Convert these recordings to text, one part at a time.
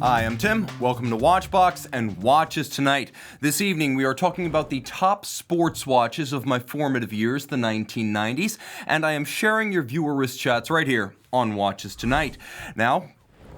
Hi, I'm Tim. Welcome to Watchbox and Watches Tonight. This evening we are talking about the top sports watches of my formative years, the 1990s, and I am sharing your viewer wrist chats right here on Watches Tonight. Now,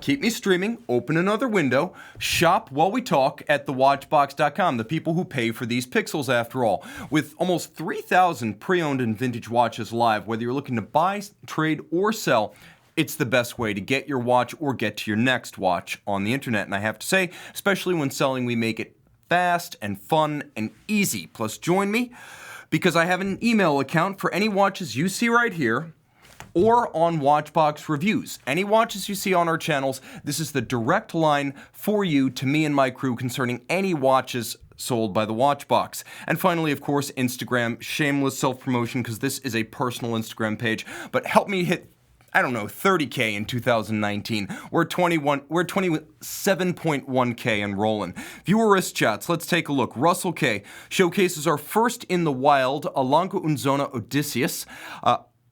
keep me streaming, open another window, shop while we talk at thewatchbox.com, the people who pay for these pixels after all. With almost 3,000 pre-owned and vintage watches live, whether you're looking to buy, trade, or sell, it's the best way to get your watch or get to your next watch on the internet. And I have to say, especially when selling, we make it fast and fun and easy. Plus, join me because I have an email account for any watches you see right here or on Watchbox Reviews. Any watches you see on our channels, this is the direct line for you to me and my crew concerning any watches sold by the Watchbox. And finally, of course, Instagram, shameless self-promotion because this is a personal Instagram page, but help me hit 30K in 2019. We're 27.1K and rolling. Viewer wrist chats, let's take a look. Russell K showcases our first in the wild Alanco Unzona Odysseus.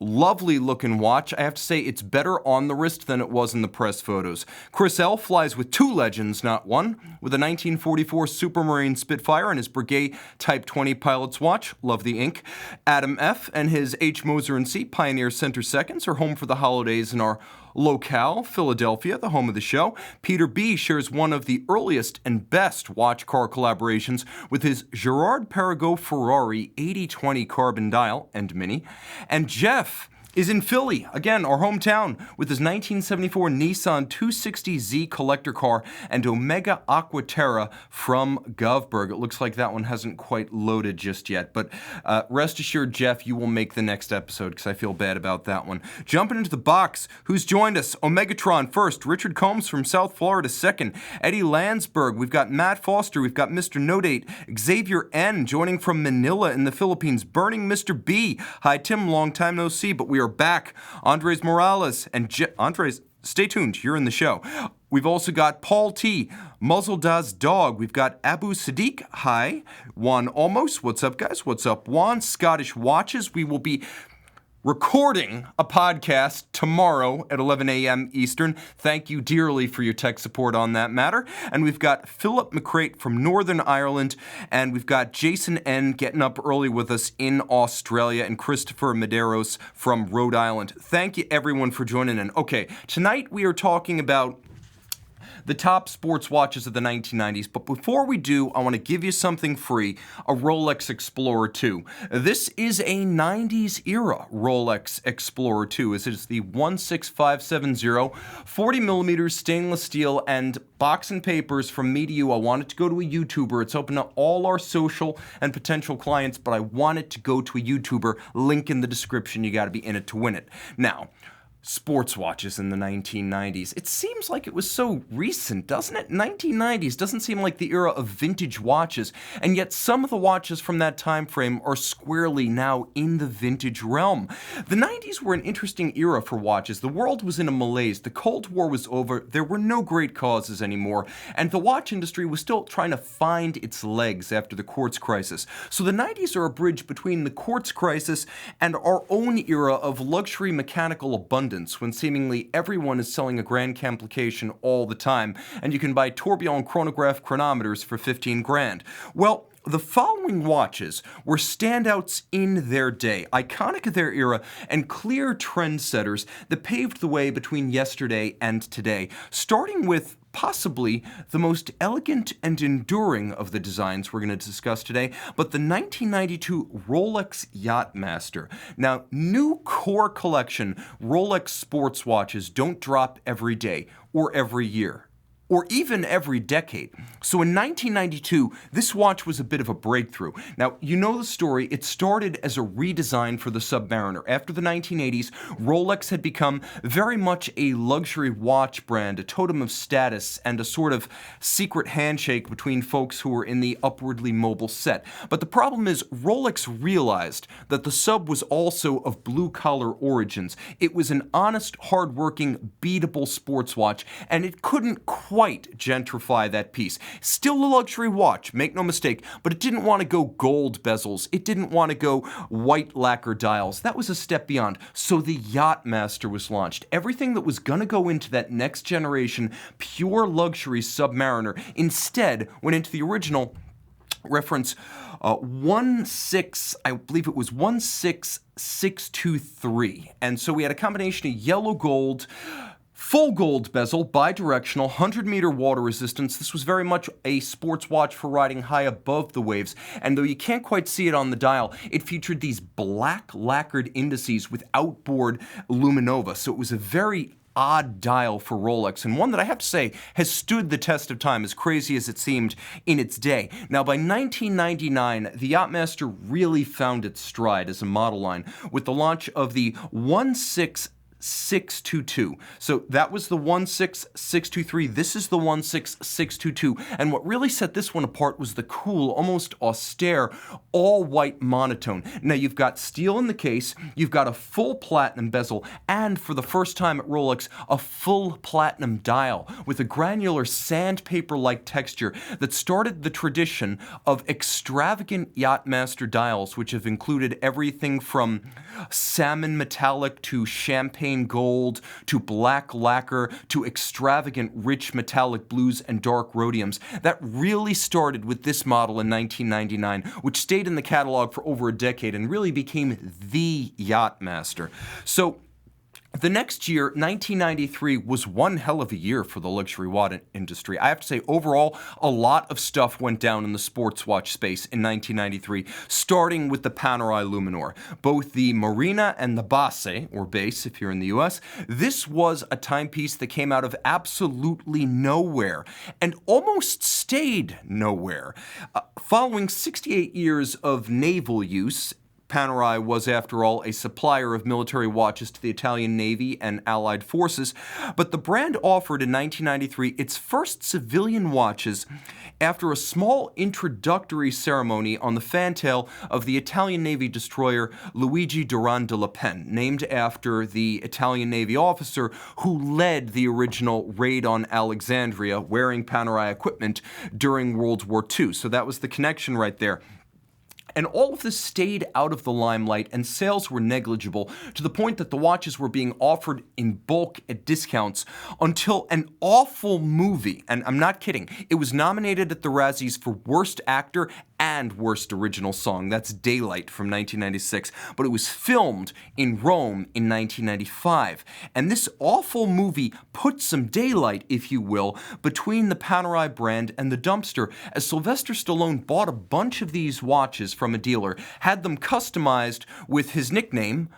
Lovely looking watch. I have to say it's better on the wrist than it was in the press photos. Chris L flies with two legends, not one, with a 1944 Supermarine Spitfire and his Breguet Type 20 pilot's watch. Love the ink. Adam F and his H. Moser & C Pioneer Center Seconds are home for the holidays in our locale, Philadelphia, the home of the show. Peter B shares one of the earliest and best watch car collaborations with his Gerard Perregaux Ferrari 8020 carbon dial and mini. And Jeff is in Philly, again, our hometown, with his 1974 Nissan 260Z collector car and Omega Aquaterra from Govberg. It looks like that one hasn't quite loaded just yet, but rest assured, Jeff, you will make the next episode because I feel bad about that one. Jumping into the box, who's joined us? Omegatron first, Richard Combs from South Florida second, Eddie Landsberg, we've got Matt Foster, we've got Mr. No Date, Xavier N joining from Manila in the Philippines, Burning Mr. B. Hi, Tim, long time no see, but we are back. Andres Morales and Andres, stay tuned, you're in the show. We've also got Paul T, Muzzle Daz Dog. We've got Abu Sadiq. Hi. Juan Almost. What's up, guys? What's up, Juan? Scottish Watches. We will be recording a podcast tomorrow at 11 a.m. Eastern. Thank you dearly for your tech support on that matter. And we've got Philip McCrate from Northern Ireland, and we've got Jason N getting up early with us in Australia, and Christopher Medeiros from Rhode Island. Thank you, everyone, for joining in. Okay, tonight we are talking about the top sports watches of the 1990s. But before we do, I want to give you something free, a Rolex Explorer 2. This is a 90s era Rolex Explorer 2, as it is the 16570, 40 millimeters stainless steel, and box and papers from me to you. I want it to go to a YouTuber. It's open to all our social and potential clients, but I want it to go to a YouTuber. Link in the description. You got to be in it to win it. Now, sports watches in the 1990s. It seems like it was so recent, doesn't it? 1990s doesn't seem like the era of vintage watches, and yet some of the watches from that time frame are squarely now in the vintage realm. The 90s were an interesting era for watches. The world was in a malaise. The Cold War was over. There were no great causes anymore, and the watch industry was still trying to find its legs after the quartz crisis. So the 90s are a bridge between the quartz crisis and our own era of luxury mechanical abundance, when seemingly everyone is selling a grand complication all the time, and you can buy tourbillon chronograph chronometers for 15 grand. Well, the following watches were standouts in their day, iconic of their era, and clear trendsetters that paved the way between yesterday and today, starting with possibly the most elegant and enduring of the designs we're going to discuss today, but the 1992 Rolex Yacht-Master. Now, new core collection Rolex sports watches don't drop every day or every year, or even every decade. So in 1992, this watch was a bit of a breakthrough. Now, you know the story. It started as a redesign for the Submariner. After the 1980s, Rolex had become very much a luxury watch brand, a totem of status, and a sort of secret handshake between folks who were in the upwardly mobile set. But the problem is, Rolex realized that the Sub was also of blue-collar origins. It was an honest, hard-working, beatable sports watch, and it couldn't quite quite gentrify that piece. Still a luxury watch, make no mistake, but it didn't want to go gold bezels. It didn't want to go white lacquer dials. That was a step beyond. So the Yacht-Master was launched. Everything that was going to go into that next generation pure luxury Submariner instead went into the original reference 16623. And so we had a combination of yellow gold, full gold bezel, bidirectional, 100-meter water resistance. This was very much a sports watch for riding high above the waves. And though you can't quite see it on the dial, it featured these black lacquered indices with outboard luminova. So it was a very odd dial for Rolex, and one that I have to say has stood the test of time, as crazy as it seemed in its day. Now, by 1999, the Yacht-Master really found its stride as a model line with the launch of the 16622. So that was the 16623. This is the 16622. And what really set this one apart was the cool, almost austere, all-white monotone. Now you've got steel in the case, you've got a full platinum bezel, and for the first time at Rolex, a full platinum dial with a granular sandpaper-like texture that started the tradition of extravagant Yacht-Master dials, which have included everything from salmon metallic to champagne gold, to black lacquer, to extravagant rich metallic blues and dark rhodiums. That really started with this model in 1999, which stayed in the catalog for over a decade and really became the Yacht-Master. So the next year, 1993, was one hell of a year for the luxury watch industry. I have to say, overall, a lot of stuff went down in the sports watch space in 1993, starting with the Panerai Luminor. Both the Marina and the Base, or Base if you're in the US, this was a timepiece that came out of absolutely nowhere and almost stayed nowhere. Following 68 years of naval use, Panerai was, after all, a supplier of military watches to the Italian Navy and Allied forces, but the brand offered in 1993 its first civilian watches after a small introductory ceremony on the fantail of the Italian Navy destroyer Luigi Durand de la Penne, named after the Italian Navy officer who led the original raid on Alexandria wearing Panerai equipment during World War II. So that was the connection right there. And all of this stayed out of the limelight, and sales were negligible, to the point that the watches were being offered in bulk at discounts until an awful movie, and I'm not kidding, it was nominated at the Razzies for Worst Actor and Worst Original Song. That's Daylight from 1996, but it was filmed in Rome in 1995. And this awful movie put some daylight, if you will, between the Panerai brand and the dumpster, as Sylvester Stallone bought a bunch of these watches from a dealer, had them customized with his nickname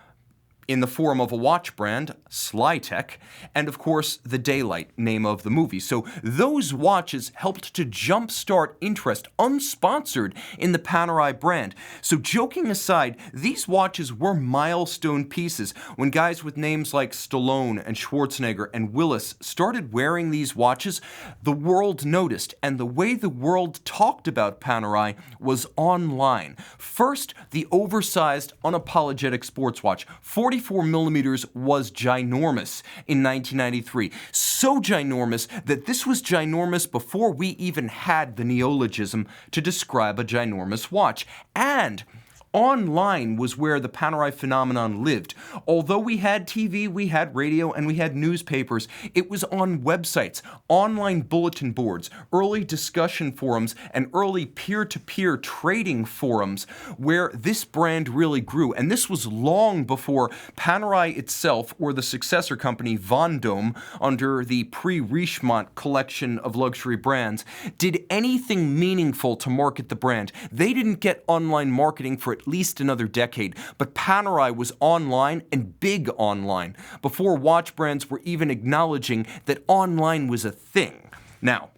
in the form of a watch brand, Slytech, and of course the Daylight, name of the movie. So those watches helped to jumpstart interest, unsponsored, in the Panerai brand. So joking aside, these watches were milestone pieces. When guys with names like Stallone and Schwarzenegger and Willis started wearing these watches, the world noticed, and the way the world talked about Panerai was online. First, the oversized, unapologetic sports watch. 44 millimeters was ginormous in 1993. So ginormous that this was ginormous before we even had the neologism to describe a ginormous watch. And online was where the Panerai phenomenon lived. Although we had TV, we had radio, and we had newspapers, it was on websites, online bulletin boards, early discussion forums, and early peer-to-peer trading forums where this brand really grew. And this was long before Panerai itself, or the successor company Vendome, under the pre-Richemont collection of luxury brands, did anything meaningful to market the brand. They didn't get online marketing for at least another decade, but Panerai was online, and big online, before watch brands were even acknowledging that online was a thing. Now,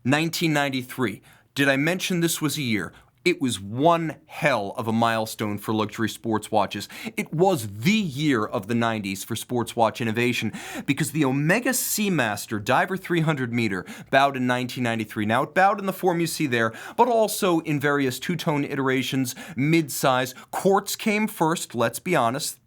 1993. Did I mention this was a year? It was one hell of a milestone for luxury sports watches. It was the year of the 90s for sports watch innovation, because the Omega Seamaster Diver 300 meter bowed in 1993. Now, it bowed in the form you see there, but also in various two-tone iterations, mid-size. Quartz came first, let's be honest.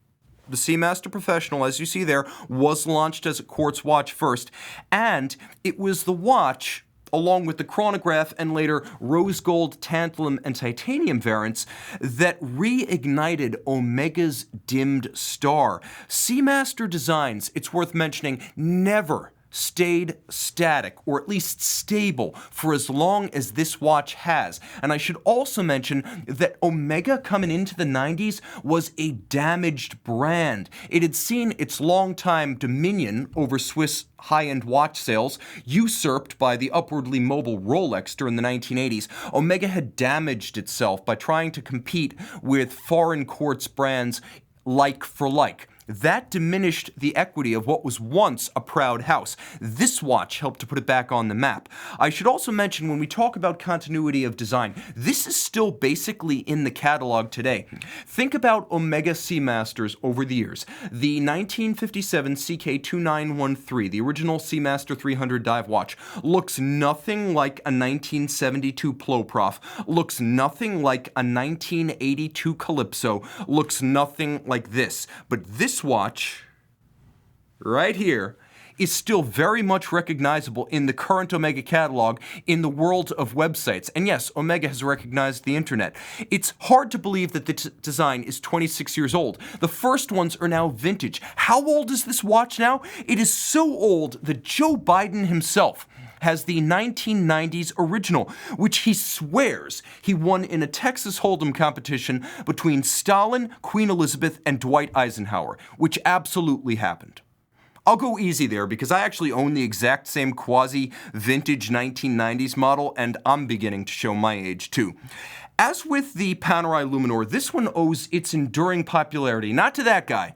The Seamaster Professional, as you see there, was launched as a quartz watch first, and it was the watch, along with the chronograph and later rose gold, tantalum, and titanium variants, that reignited Omega's dimmed star. Seamaster designs, it's worth mentioning, never stayed static, or at least stable, for as long as this watch has. And I should also mention that Omega coming into the 90s was a damaged brand. It had seen its longtime dominion over Swiss high-end watch sales usurped by the upwardly mobile Rolex during the 1980s. Omega had damaged itself by trying to compete with foreign quartz brands like for like. That diminished the equity of what was once a proud house. This watch helped to put it back on the map. I should also mention, when we talk about continuity of design, this is still basically in the catalog today. Think about Omega Seamasters over the years. The 1957 CK2913, the original Seamaster 300 dive watch, looks nothing like a 1972 Ploprof, looks nothing like a 1982 Calypso, looks nothing like this. But this watch, right here, is still very much recognizable in the current Omega catalog in the world of websites. And yes, Omega has recognized the internet. It's hard to believe that the design is 26 years old. The first ones are now vintage. How old is this watch now? It is so old that Joe Biden himself has the 1990s original, which he swears he won in a Texas Hold'em competition between Stalin, Queen Elizabeth, and Dwight Eisenhower, which absolutely happened. I'll go easy there because I actually own the exact same quasi-vintage 1990s model, and I'm beginning to show my age too. As with the Panerai Luminor, this one owes its enduring popularity not to that guy,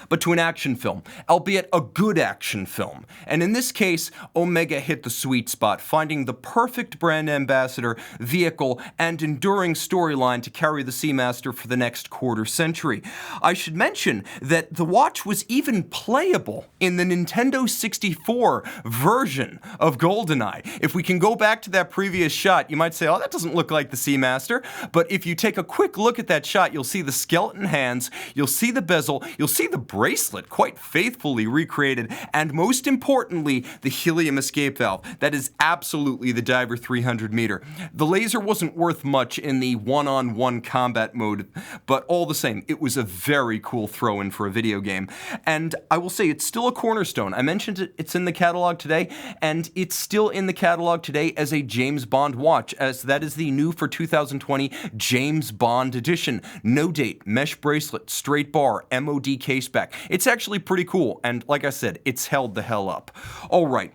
but to an action film, albeit a good action film. And in this case, Omega hit the sweet spot, finding the perfect brand ambassador, vehicle, and enduring storyline to carry the Seamaster for the next quarter century. I should mention that the watch was even playable in the Nintendo 64 version of GoldenEye. If we can go back to that previous shot, you might say, oh, that doesn't look like the Seamaster. But if you take a quick look at that shot, you'll see the skeleton hands, you'll see the bezel, you'll see the bracelet quite faithfully recreated, and most importantly, the helium escape valve. That is absolutely the Diver 300 meter. The laser wasn't worth much in the one-on-one combat mode, but all the same, it was a very cool throw-in for a video game. And I will say, it's still a cornerstone. I mentioned it's in the catalog today, and it's still in the catalog today as a James Bond watch, as that is the new for 2020 James Bond edition. No date, mesh bracelet, straight bar, MOD case back. It's actually pretty cool, and like I said, it's held the hell up. All right.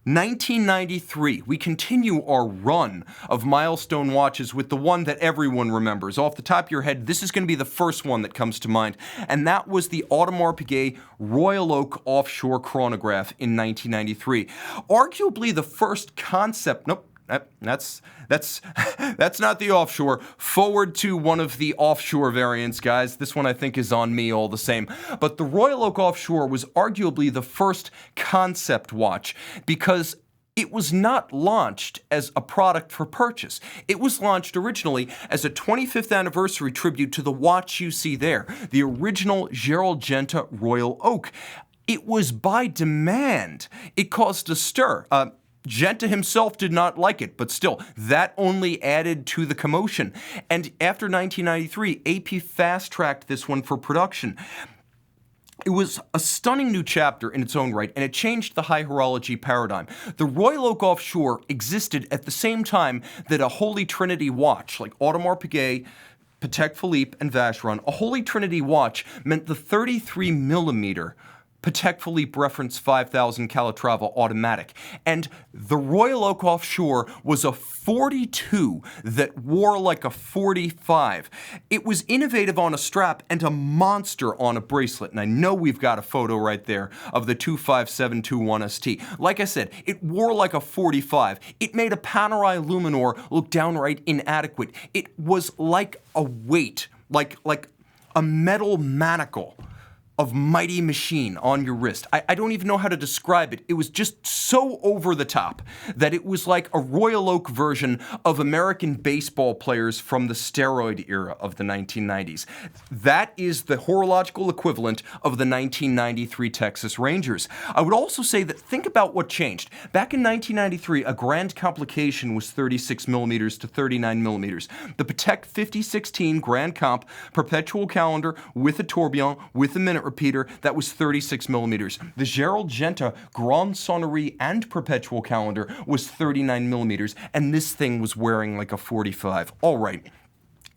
1993, we continue our run of milestone watches with the one that everyone remembers. Off the top of your head, this is going to be the first one that comes to mind, and that was the Audemars Piguet Royal Oak Offshore Chronograph in 1993. Arguably the first concept, that's not the offshore. Forward to one of the offshore variants, guys. This one I think is on me all the same. But the Royal Oak Offshore was arguably the first concept watch because it was not launched as a product for purchase. It was launched originally as a 25th anniversary tribute to the watch you see there, the original Gerald Genta Royal Oak. It was by demand. It caused a stir. Genta himself did not like it, but still, that only added to the commotion. And after 1993, AP fast-tracked this one for production. It was a stunning new chapter in its own right, and it changed the high horology paradigm. The Royal Oak Offshore existed at the same time that a Holy Trinity watch, like Audemars Piguet, Patek Philippe, and Vacheron, a Holy Trinity watch meant the 33mm Patek Philippe Reference 5000 Calatrava automatic. And the Royal Oak Offshore was a 42 that wore like a 45. It was innovative on a strap and a monster on a bracelet. And I know we've got a photo right there of the 25721 ST. Like I said, it wore like a 45. It made a Panerai Luminor look downright inadequate. It was like a weight, like a metal manacle of mighty machine on your wrist. I don't even know how to describe it. It was just so over the top that it was like a Royal Oak version of American baseball players from the steroid era of the 1990s. That is the horological equivalent of the 1993 Texas Rangers. I would also say that think about what changed. Back in 1993, a grand complication was 36 millimeters to 39 millimeters. The Patek 5016 Grand Comp perpetual calendar with a tourbillon with a minute repeater, that was 36 millimeters. The Gerald Genta Grand Sonnerie and perpetual calendar was 39 millimeters, and this thing was wearing like a 45. All right.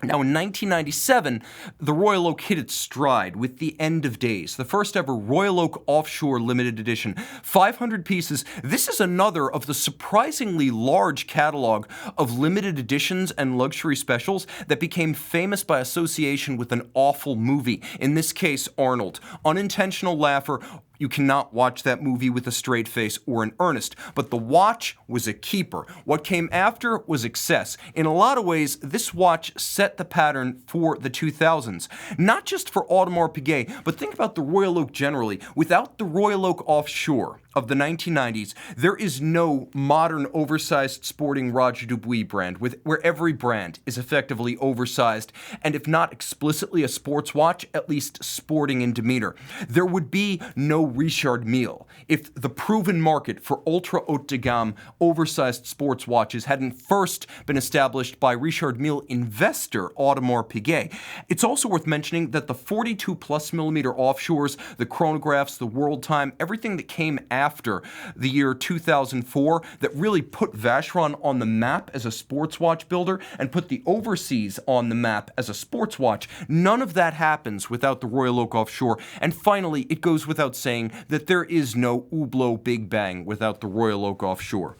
Now, in 1997, the Royal Oak hit its stride with the End of Days, the first ever Royal Oak Offshore limited edition. 500 pieces. This is another of the surprisingly large catalog of limited editions and luxury specials that became famous by association with an awful movie. In this case, Arnold. Unintentional laugher. You cannot watch that movie with a straight face or in earnest. But the watch was a keeper. What came after was excess. In a lot of ways, this watch set the pattern for the 2000s. Not just for Audemars Piguet, but think about the Royal Oak generally. Without the Royal Oak Offshore of the 1990s, there is no modern oversized sporting Roger Dubuis brand where every brand is effectively oversized and if not explicitly a sports watch, at least sporting in demeanor. There would be no Richard Mille if the proven market for ultra haute de gamme oversized sports watches hadn't first been established by Richard Mille investor Audemars Piguet. It's also worth mentioning that the 42 plus millimeter offshores, the chronographs, the world time, everything that came after the year 2004 that really put Vacheron on the map as a sports watch builder and put the overseas on the map as a sports watch. None of that happens without the Royal Oak Offshore. And finally, it goes without saying that there is no Hublot Big Bang without the Royal Oak Offshore.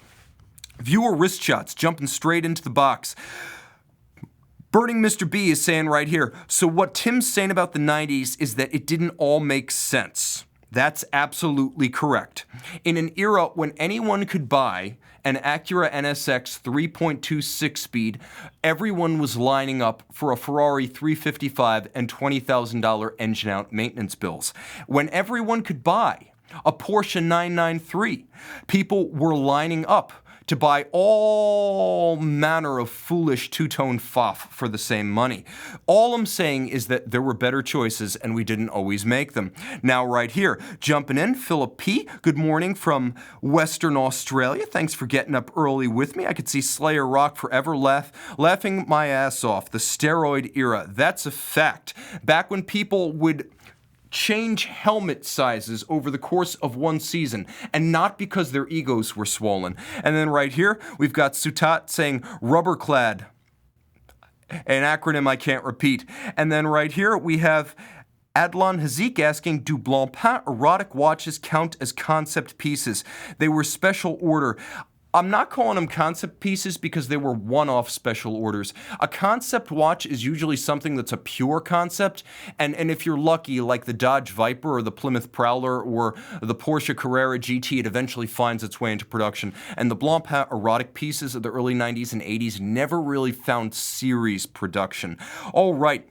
Viewer wrist shots, jumping straight into the box. Burning Mr. B is saying right here, so what Tim's saying about the 90s is that it didn't all make sense. That's absolutely correct. In an era when anyone could buy an Acura NSX 3.26 speed, everyone was lining up for a Ferrari 355 and $20,000 engine out maintenance bills. When everyone could buy a Porsche 993, people were lining up to buy all manner of foolish two-tone faff for the same money. All I'm saying is that there were better choices and we didn't always make them. Now right here, jumping in, Phillipe, good morning from Western Australia. Thanks for getting up early with me. I could see Slayer rock forever, laughing my ass off. The steroid era, that's a fact. Back when people would change helmet sizes over the course of one season, and not because their egos were swollen. And then right here, we've got Sutat saying rubber clad, an acronym I can't repeat. And then right here, we have Adlan Hazik asking, do Blancpain erotic watches count as concept pieces? They were special order. I'm not calling them concept pieces because they were one-off special orders. A concept watch is usually something that's a pure concept, and if you're lucky, like the Dodge Viper or the Plymouth Prowler or the Porsche Carrera GT, it eventually finds its way into production. And the Blancpain erotic pieces of the early 90s and 80s never really found series production. All right.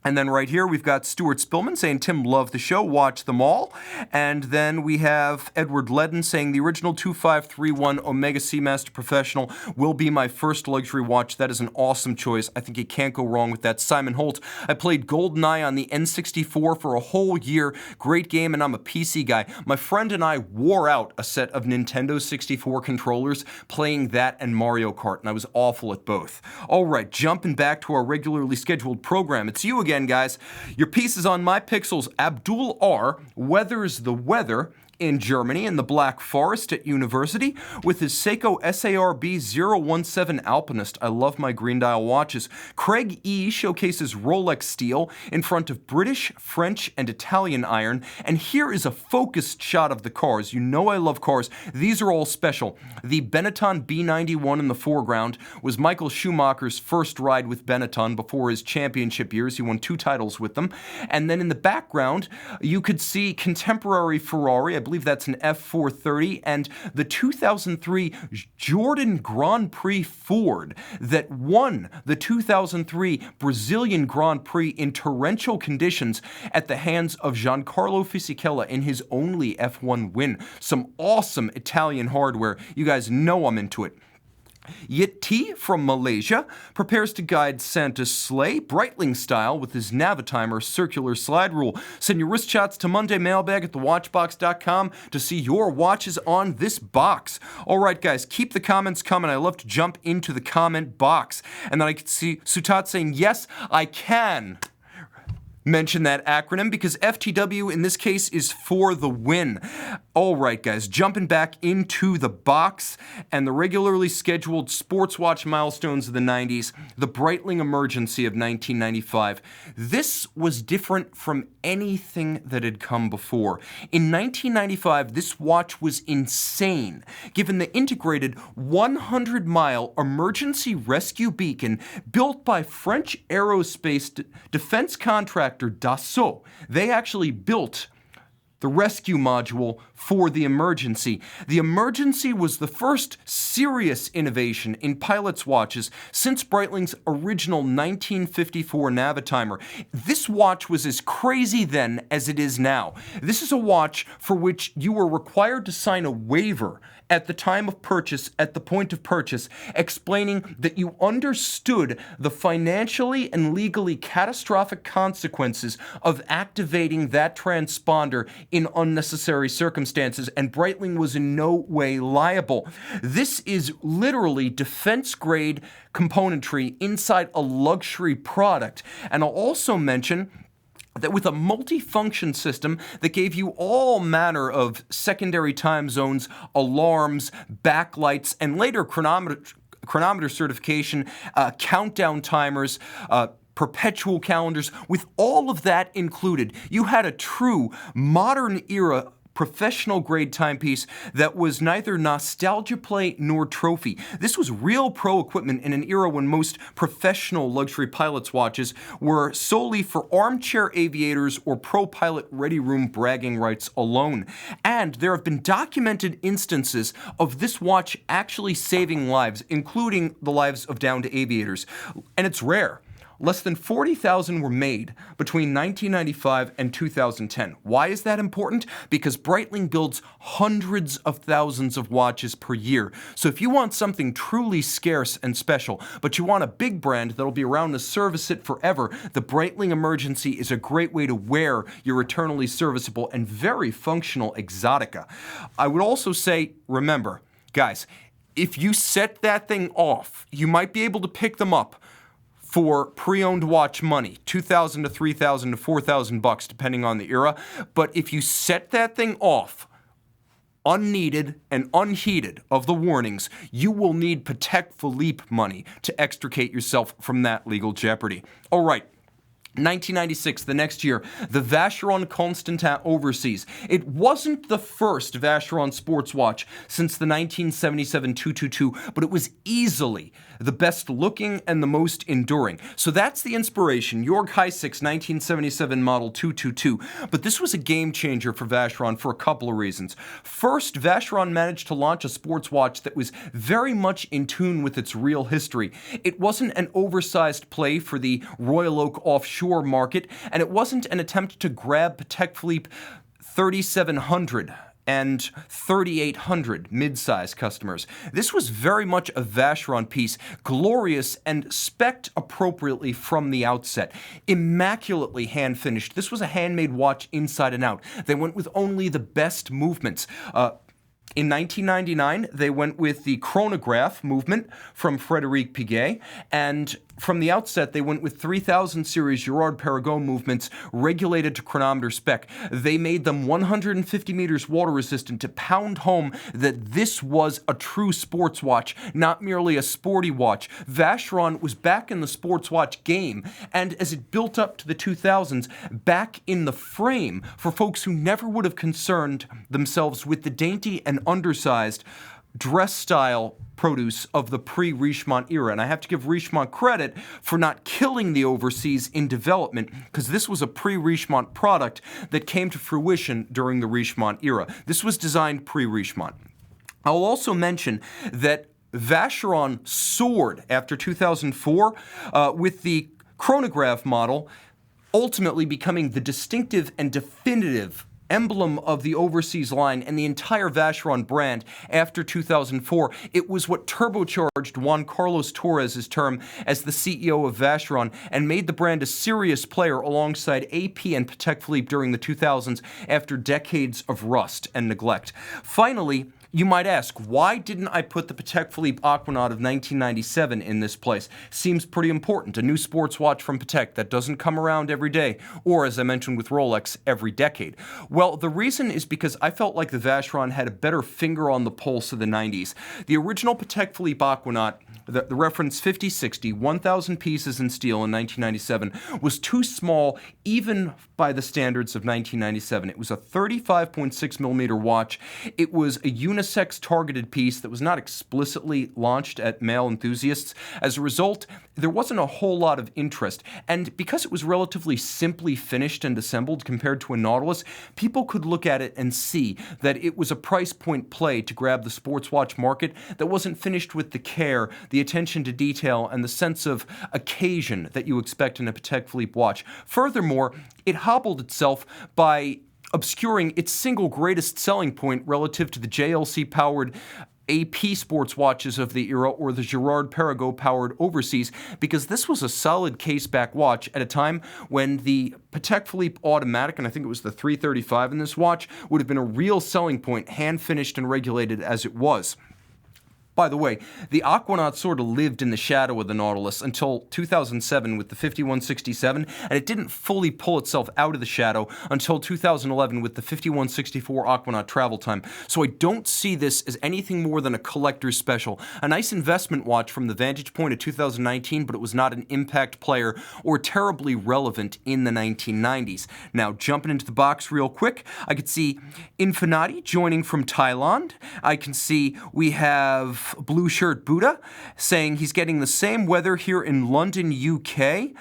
And then right here, we've got Stuart Spillman saying, Tim, love the show, watch them all. And then we have Edward Ledden saying, the original 2531 Omega Seamaster Professional will be my first luxury watch. That is an awesome choice. I think you can't go wrong with that. Simon Holt, I played GoldenEye on the N64 for a whole year. Great game, and I'm a PC guy. My friend and I wore out a set of Nintendo 64 controllers playing that and Mario Kart, and I was awful at both. All right, jumping back to our regularly scheduled program. It's you again, guys. Your piece is on my pixels. Abdul R. weathers the weather in Germany in the Black Forest at university with his Seiko SARB 017 Alpinist. I love my green dial watches. Craig E. showcases Rolex steel in front of British, French, and Italian iron. And here is a focused shot of the cars. You know I love cars. These are all special. The Benetton B91 in the foreground was Michael Schumacher's first ride with Benetton before his championship years. He won 2 titles with them. And then in the background, you could see contemporary Ferrari. I believe that's an F430, and the 2003 Jordan Grand Prix Ford that won the 2003 Brazilian Grand Prix in torrential conditions at the hands of Giancarlo Fisichella in his only F1 win. Some awesome Italian hardware. You guys know I'm into it. Yeti from Malaysia prepares to guide Santa's sleigh, Breitling style, with his Navitimer circular slide rule. Send your wrist shots to mondaymailbag at thewatchbox.com to see your watches on this box. All right, guys, keep the comments coming. I love to jump into the comment box. And then I can see Sutat saying, yes, I can mention that acronym because FTW in this case is for the win. All right, guys, jumping back into the box and the regularly scheduled sports watch milestones of the 90s, the Breitling Emergency of 1995. This was different from anything that had come before. In 1995, this watch was insane, given the integrated 100-mile emergency rescue beacon built by French aerospace defense contractor Dassault. They actually built the rescue module for the Emergency. The Emergency was the first serious innovation in pilots' watches since Breitling's original 1954 Navitimer. This watch was as crazy then as it is now. This is a watch for which you were required to sign a waiver at the time of purchase, at the point of purchase, explaining that you understood the financially and legally catastrophic consequences of activating that transponder in unnecessary circumstances, and Breitling was in no way liable. This is literally defense-grade componentry inside a luxury product. And I'll also mention that with a multi-function system that gave you all manner of secondary time zones, alarms, backlights, and later chronometer certification, countdown timers, perpetual calendars, with all of that included, you had a true modern era professional grade timepiece that was neither nostalgia play nor trophy. This was real pro equipment in an era when most professional luxury pilots' watches were solely for armchair aviators or pro pilot ready room bragging rights alone. And there have been documented instances of this watch actually saving lives, including the lives of downed aviators. And it's rare. Less than 40,000 were made between 1995 and 2010. Why is that important? Because Breitling builds hundreds of thousands of watches per year. So if you want something truly scarce and special, but you want a big brand that'll be around to service it forever, the Breitling Emergency is a great way to wear your eternally serviceable and very functional Exotica. I would also say, remember, guys, if you set that thing off, you might be able to pick them up for pre-owned watch money, $2,000 to $3,000 to $4,000 depending on the era. But if you set that thing off unneeded and unheeded of the warnings, you will need Patek Philippe money to extricate yourself from that legal jeopardy. All right. 1996, the next year, the Vacheron Constantin Overseas. It wasn't the first Vacheron sports watch since the 1977 222, but it was easily the best looking and the most enduring. So that's the inspiration, Jörg Heisig's 1977 model 222. But this was a game changer for Vacheron for a couple of reasons. First, Vacheron managed to launch a sports watch that was very much in tune with its real history. It wasn't an oversized play for the Royal Oak offshore market, and it wasn't an attempt to grab Patek Philippe 3700 and 3800 mid-size customers. This was very much a Vacheron piece, glorious and spec'd appropriately from the outset. Immaculately hand-finished. This was a handmade watch inside and out. They went with only the best movements. In 1999, they went with the chronograph movement from Frédéric Piguet, and from the outset, they went with 3000 series Girard-Perregaux movements regulated to chronometer spec. They made them 150 meters water resistant to pound home that this was a true sports watch, not merely a sporty watch. Vacheron was back in the sports watch game, and as it built up to the 2000s, back in the frame for folks who never would have concerned themselves with the dainty and undersized dress style produce of the pre-Richemont era. And I have to give Richemont credit for not killing the overseas in development, because this was a pre-Richemont product that came to fruition during the Richemont era. This was designed pre-Richemont. I'll also mention that Vacheron soared after 2004 with the chronograph model ultimately becoming the distinctive and definitive emblem of the overseas line and the entire Vacheron brand after 2004. It was what turbocharged Juan Carlos Torres' term as the CEO of Vacheron and made the brand a serious player alongside AP and Patek Philippe during the 2000s after decades of rust and neglect. Finally, you might ask, why didn't I put the Patek Philippe Aquanaut of 1997 in this place? Seems pretty important. A new sports watch from Patek that doesn't come around every day, or as I mentioned with Rolex, every decade. Well, the reason is because I felt like the Vacheron had a better finger on the pulse of the 90s. The original Patek Philippe Aquanaut, the reference 5060, 1,000 pieces in steel in 1997, was too small even by the standards of 1997. It was a 35.6 millimeter watch. It was a unisex targeted piece that was not explicitly launched at male enthusiasts. As a result, there wasn't a whole lot of interest. And because it was relatively simply finished and assembled compared to a Nautilus, people could look at it and see that it was a price point play to grab the sports watch market that wasn't finished with the care, the attention to detail, and the sense of occasion that you expect in a Patek Philippe watch. Furthermore, it hobbled itself by obscuring its single greatest selling point relative to the JLC-powered AP sports watches of the era or the Girard-Perregaux-powered overseas, because this was a solid case-back watch at a time when the Patek Philippe automatic, and I think it was the 335 in this watch, would have been a real selling point, hand-finished and regulated as it was. By the way, the Aquanaut sort of lived in the shadow of the Nautilus until 2007 with the 5167, and it didn't fully pull itself out of the shadow until 2011 with the 5164 Aquanaut Travel Time. So I don't see this as anything more than a collector's special. A nice investment watch from the vantage point of 2019, but it was not an impact player or terribly relevant in the 1990s. Now, jumping into the box real quick, I could see Infiniti joining from Thailand. I can see we have Blue Shirt Buddha saying he's getting the same weather here in London, UK.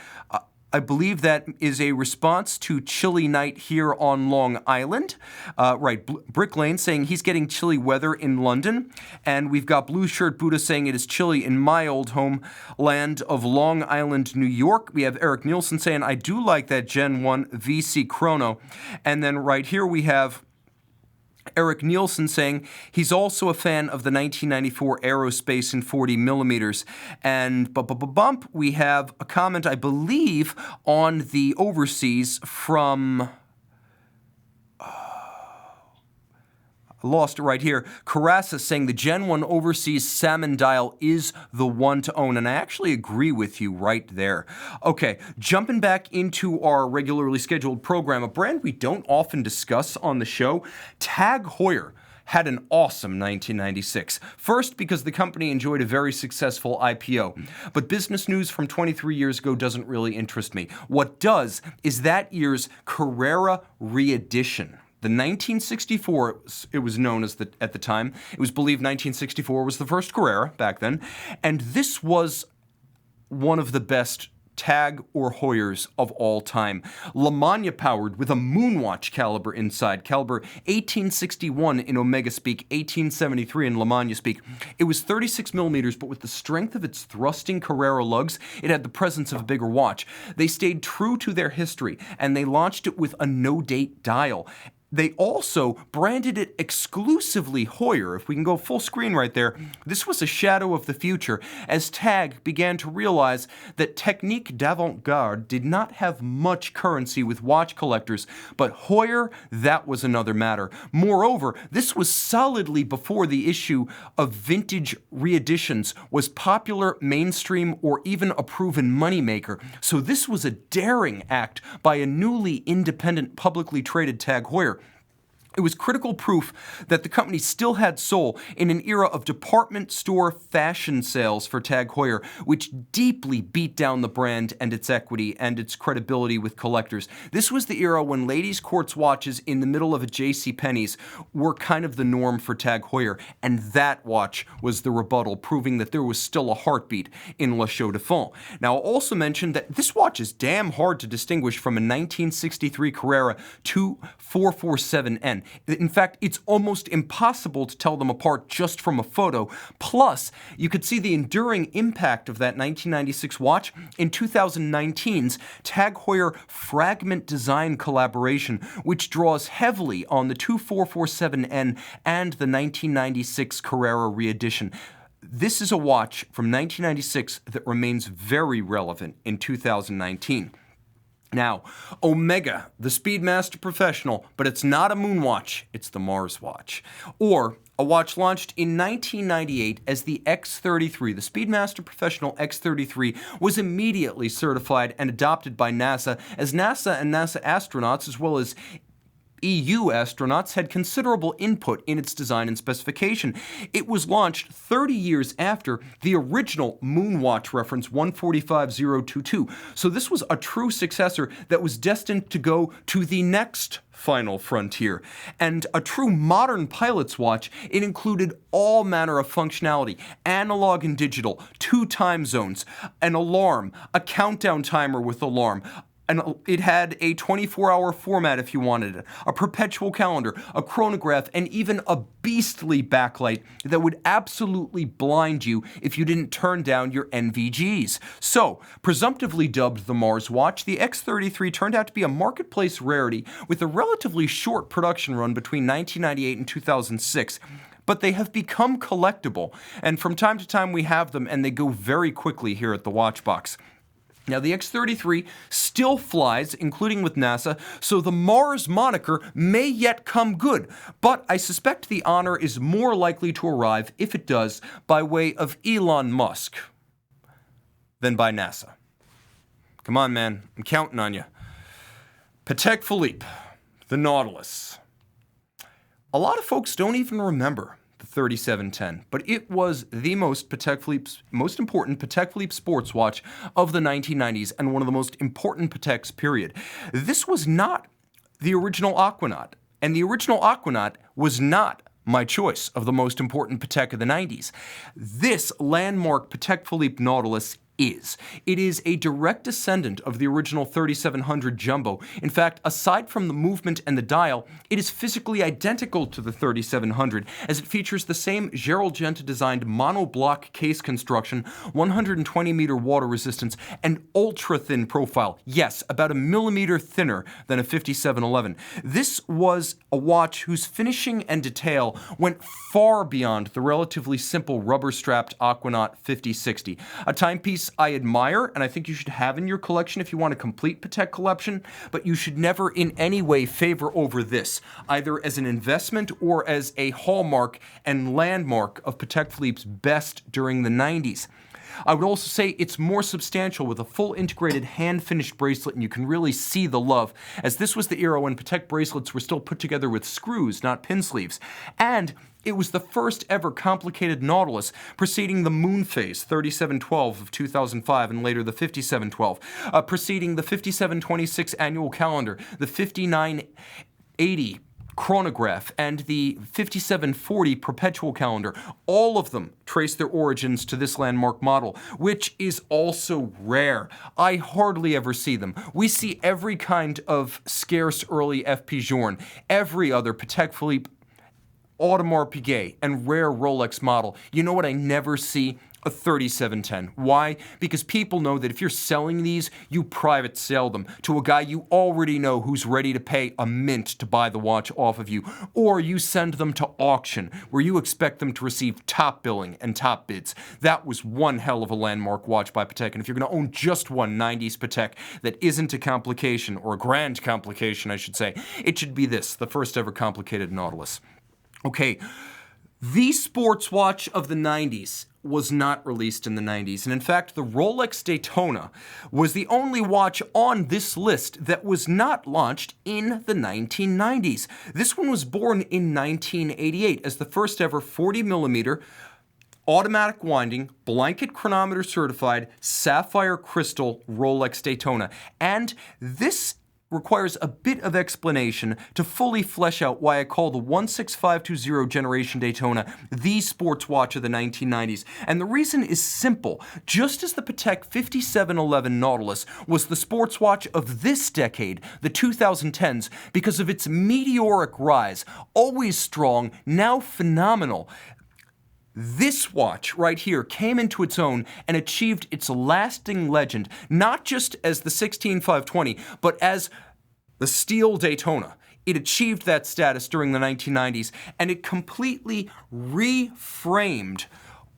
I believe that is a response to chilly night here on Long Island. Brick Lane saying he's getting chilly weather in London. And we've got Blue Shirt Buddha saying it is chilly in my old homeland of Long Island, New York. We have Eric Nielsen saying, I do like that Gen 1 VC Chrono. And then right here we have Eric Nielsen saying he's also a fan of the 1994 Aerospace in 40 millimeters. And we have a comment, I believe, on the overseas from... lost it right here. Carassa saying the Gen 1 overseas salmon dial is the one to own, and I actually agree with you right there. Okay, jumping back into our regularly scheduled program, a brand we don't often discuss on the show, TAG Heuer had an awesome 1996. First, because the company enjoyed a very successful IPO. But business news from 23 years ago doesn't really interest me. What does is that year's Carrera re-edition. The 1964, it was known as at the time, it was believed 1964 was the first Carrera back then, and this was one of the best TAG or Heuers of all time. La Manna powered with a moonwatch caliber inside, caliber 1861 in Omega speak, 1873 in La Manna speak. It was 36 millimeters, but with the strength of its thrusting Carrera lugs, it had the presence of a bigger watch. They stayed true to their history, and they launched it with a no-date dial. They also branded it exclusively Heuer. If we can go full screen right there, this was a shadow of the future as TAG began to realize that technique d'avant-garde did not have much currency with watch collectors, but Heuer, that was another matter. Moreover, this was solidly before the issue of vintage reeditions was popular, mainstream, or even a proven moneymaker. So this was a daring act by a newly independent, publicly traded TAG Heuer. It was critical proof that the company still had soul in an era of department store fashion sales for Tag Heuer, which deeply beat down the brand and its equity and its credibility with collectors. This was the era when ladies' quartz watches in the middle of a JCPenney's were kind of the norm for Tag Heuer, and that watch was the rebuttal, proving that there was still a heartbeat in La Chaux de Fonds. Now, I'll also mention that this watch is damn hard to distinguish from a 1963 Carrera 2447N. In fact, it's almost impossible to tell them apart just from a photo. Plus, you could see the enduring impact of that 1996 watch in 2019's Tag Heuer Fragment Design collaboration, which draws heavily on the 2447N and the 1996 Carrera re-edition. This is a watch from 1996 that remains very relevant in 2019. Now, Omega, the Speedmaster Professional, but it's not a moon watch, it's the Mars watch. Or a watch launched in 1998 as the X33. The Speedmaster Professional X33 was immediately certified and adopted by NASA, as NASA and NASA astronauts, as well as EU astronauts, had considerable input in its design and specification. It was launched 30 years after the original Moonwatch reference 145022. So this was a true successor that was destined to go to the next final frontier. And a true modern pilot's watch, it included all manner of functionality, analog and digital, 2 time zones, an alarm, a countdown timer with alarm, and it had a 24-hour format if you wanted it, a perpetual calendar, a chronograph, and even a beastly backlight that would absolutely blind you if you didn't turn down your NVGs. So, presumptively dubbed the Mars watch, the X33 turned out to be a marketplace rarity with a relatively short production run between 1998 and 2006. But they have become collectible, and from time to time we have them, and they go very quickly here at the Watchbox. Now, the X33 still flies, including with NASA, so the Mars moniker may yet come good, but I suspect the honor is more likely to arrive, if it does, by way of Elon Musk than by NASA. Come on, man, I'm counting on you. Patek Philippe, the Nautilus. A lot of folks don't even remember 3710, but it was the most important Patek Philippe sports watch of the 1990s and one of the most important Pateks, period. This was not the original Aquanaut, and the original Aquanaut was not my choice of the most important Patek of the 90s. This landmark Patek Philippe Nautilus is. It is a direct descendant of the original 3700 Jumbo. In fact, aside from the movement and the dial, it is physically identical to the 3700, as it features the same Gerald Genta-designed monoblock case construction, 120-meter water resistance, and ultra-thin profile. Yes, about a millimeter thinner than a 5711. This was a watch whose finishing and detail went far beyond the relatively simple rubber-strapped Aquanaut 5060, a timepiece I admire, and I think you should have in your collection if you want a complete Patek collection, but you should never in any way favor over this, either as an investment or as a hallmark and landmark of Patek Philippe's best during the 90s. I would also say it's more substantial with a full integrated hand-finished bracelet, and you can really see the love, as this was the era when Patek bracelets were still put together with screws, not pin sleeves. And it was the first ever complicated Nautilus, preceding the Moon Phase 3712 of 2005 and later the 5712, preceding the 5726 annual calendar, the 5980 chronograph, and the 5740 perpetual calendar. All of them trace their origins to this landmark model, which is also rare. I hardly ever see them. We see every kind of scarce early FP Journe, every other Patek Philippe, Audemars Piguet, and rare Rolex model. You know what I never see? A 3710. Why? Because people know that if you're selling these, you private sell them to a guy you already know who's ready to pay a mint to buy the watch off of you, or you send them to auction where you expect them to receive top billing and top bids. That was one hell of a landmark watch by Patek, and if you're going to own just one 90s Patek that isn't a complication, or a grand complication I should say, it should be this, the first ever complicated Nautilus. Okay, the sports watch of the 90s was not released in the 90s, and in fact, the Rolex Daytona was the only watch on this list that was not launched in the 1990s. This one was born in 1988 as the first ever 40mm automatic winding, blanket chronometer certified, sapphire crystal Rolex Daytona. And this requires a bit of explanation to fully flesh out why I call the 16520 generation Daytona the sports watch of the 1990s. And the reason is simple. Just as the Patek 5711 Nautilus was the sports watch of this decade, the 2010s, because of its meteoric rise, always strong, now phenomenal, this watch right here came into its own and achieved its lasting legend, not just as the 16520, but as the Steel Daytona. It achieved that status during the 1990s, and it completely reframed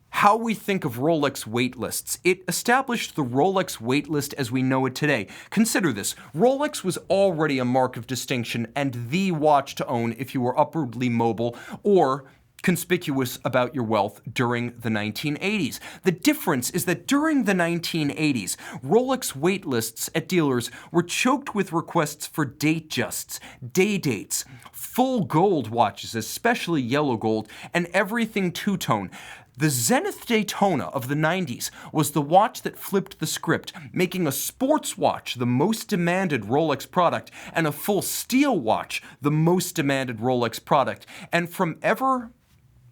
how we think of Rolex waitlists. It established the Rolex waitlist as we know it today. Consider this. Rolex was already a mark of distinction and the watch to own if you were upwardly mobile or conspicuous about your wealth during the 1980s. The difference is that during the 1980s, Rolex waitlists at dealers were choked with requests for date justs, day dates, full gold watches, especially yellow gold, and everything two-tone. The Zenith Daytona of the 90s was the watch that flipped the script, making a sports watch the most demanded Rolex product and a full steel watch the most demanded Rolex product. And from ever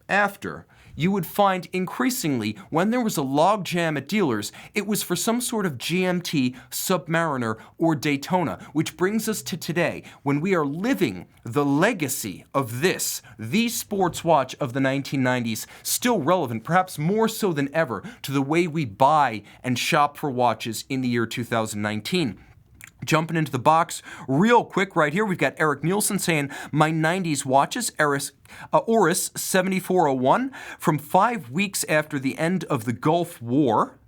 after, you would find increasingly when there was a logjam at dealers, it was for some sort of GMT, Submariner, or Daytona, which brings us to today, when we are living the legacy of this, the sports watch of the 1990s, still relevant, perhaps more so than ever, to the way we buy and shop for watches in the year 2019. Jumping into the box real quick right here, we've got Eric Nielsen saying, my 90s watches, Oris 7401, from 5 weeks after the end of the Gulf War,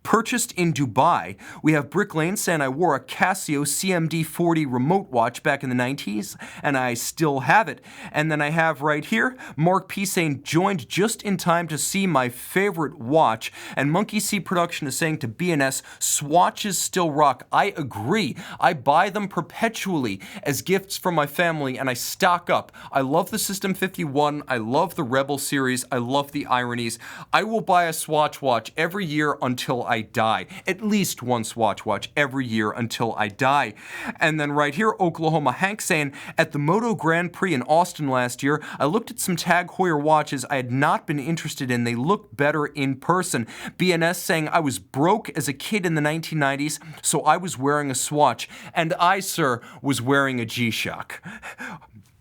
purchased in Dubai. We have Brick Lane saying, I wore a Casio CMD 40 remote watch back in the 90s, and I still have it. And then I have right here, Mark P saying, joined just in time to see my favorite watch. And Monkey C Production is saying to BNS, swatches still rock. I agree. I buy them perpetually as gifts from my family, and I stock up. I love the System 51. I love the Rebel series. I love the ironies. I will buy a swatch watch every year until I die. At least one swatch watch every year until I die. And then right here, Oklahoma Hank saying, at the Moto Grand Prix in Austin last year, I looked at some Tag Heuer watches I had not been interested in. They look better in person. BNS saying, I was broke as a kid in the 1990s, so I was wearing a swatch. And I, sir, was wearing a G-Shock.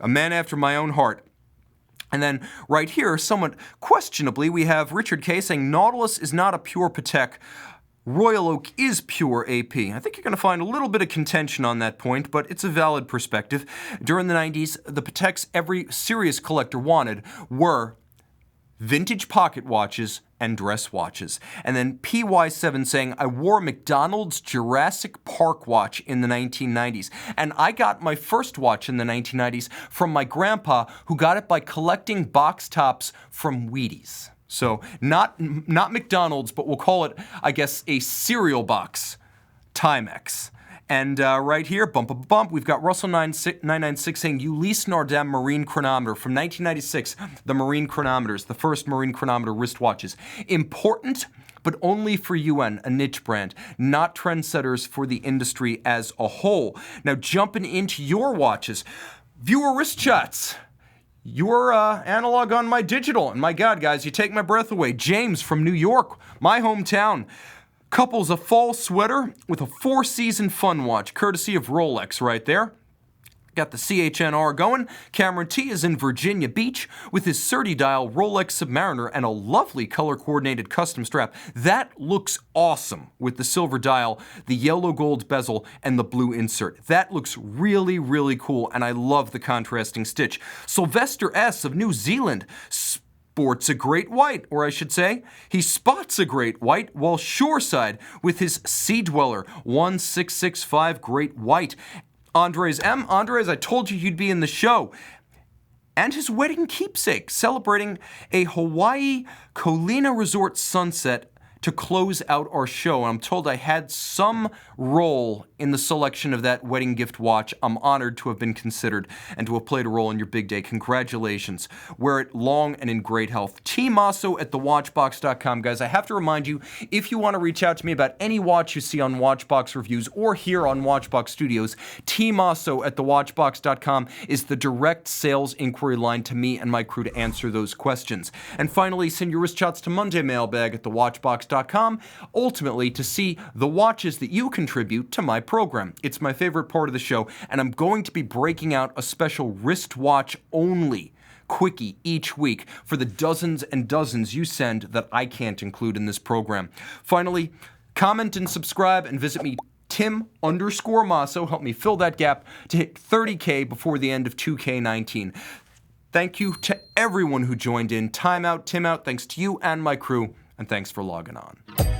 A man after my own heart. And then right here, somewhat questionably, we have Richard K saying Nautilus is not a pure Patek. Royal Oak is pure AP. I think you're going to find a little bit of contention on that point, but it's a valid perspective. During the 90s, the Pateks every serious collector wanted were vintage pocket watches and dress watches. And then PY7 saying, I wore a McDonald's Jurassic Park watch in the 1990s. And I got my first watch in the 1990s from my grandpa, who got it by collecting box tops from Wheaties. So not McDonald's, but we'll call it, I guess, a cereal box Timex. And right here, bump, we've got Russell 996 saying Ulysse Nardin Marine Chronometer from 1996. The Marine Chronometers, the first Marine Chronometer wristwatches. Important, but only for UN, a niche brand, not trendsetters for the industry as a whole. Now, jumping into your watches, viewer wrist shots. Your analog on my digital. And my God, guys, you take my breath away. James from New York, my hometown. Couples a fall sweater with a 4-season fun watch, courtesy of Rolex right there. Got the CHNR going. Cameron T is in Virginia Beach with his 30-dial Rolex Submariner and a lovely color-coordinated custom strap. That looks awesome with the silver dial, the yellow gold bezel, and the blue insert. That looks really, really cool, and I love the contrasting stitch. Sylvester S. of New Zealand sports a great white, or I should say, he spots a great white while shoreside with his Sea Dweller 1665 Great White. Andres M. Andres, I told you you'd be in the show. and his wedding keepsake, celebrating a Hawaii Kolina Resort sunset to close out our show. I'm told I had some role in the selection of that wedding gift watch. I'm honored to have been considered and to have played a role in your big day. Congratulations. Wear it long and in great health. Tim Mosso at thewatchbox.com. Guys, I have to remind you, if you want to reach out to me about any watch you see on Watchbox Reviews or here on Watchbox Studios, Tim Mosso at thewatchbox.com is the direct sales inquiry line to me and my crew to answer those questions. And finally, send your wrist shots to Monday Mailbag at thewatchbox.com, ultimately to see the watches that you contribute to my program. It's my favorite part of the show, and I'm going to be breaking out a special wristwatch only quickie each week for the dozens and dozens you send that I can't include in this program. Finally, comment and subscribe and visit me Tim_Mosso. Help me fill that gap to hit 30K before the end of 2K19. Thank you to everyone who joined in. Time out, Tim out. Thanks to you and my crew. And thanks for logging on.